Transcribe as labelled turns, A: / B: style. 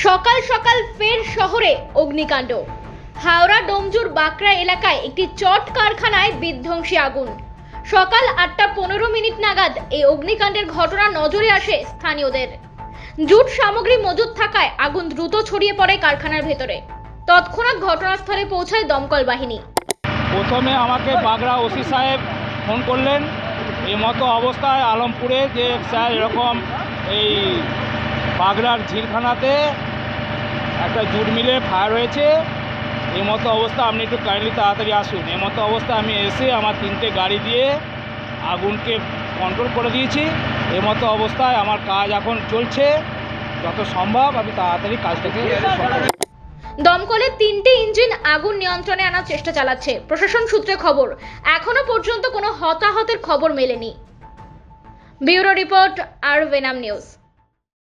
A: সকাল সকাল ফের শহরে অগ্নিকাণ্ড। হাওড়া ডোমজুর বাঁকড়া এলাকায় একটি চট কারখানায় বিধ্বংসী আগুন। সকাল 8:15 নাগাদ এই অগ্নিকাণ্ডের ঘটনা নজরে আসে স্থানীয়দের। জুট সামগ্রী মজুত থাকায় আগুন দ্রুত ছড়িয়ে পড়ে কারখানার ভেতরে। তৎক্ষণাৎ ঘটনাস্থলে পৌঁছায় দমকল বাহিনী।
B: প্রথমে আমাকে বাগড়া ওসি সাহেব ফোন করলেন এই মতো অবস্থায় আলমপুরে, যে স্যার এরকম এই বাগড়ার ঝিলখানাতে একটা জুট মিলে ফায়ার হয়েছে, এই মতো অবস্থা আপনি একটু কাইন্ডলি তাড়াতাড়ি আসুন। এই মতো অবস্থা আমি এসে আমার 3টে গাড়ি দিয়ে আগুনকে কন্ট্রোল করে দিয়েছি। এই মতো অবস্থায় আমার কাজ এখন চলছে, যত সম্ভব আমি তাড়াতাড়ি কাজটাকে
A: দমকলের 3টে ইঞ্জিন আগুন নিয়ন্ত্রণে আনার চেষ্টা চালাচ্ছে। প্রশাসন সূত্রে খবর, এখনো পর্যন্ত কোনো হতাহতের খবর মেলেনি। ব্যুরো রিপোর্ট, আর ভেনাম নিউজ।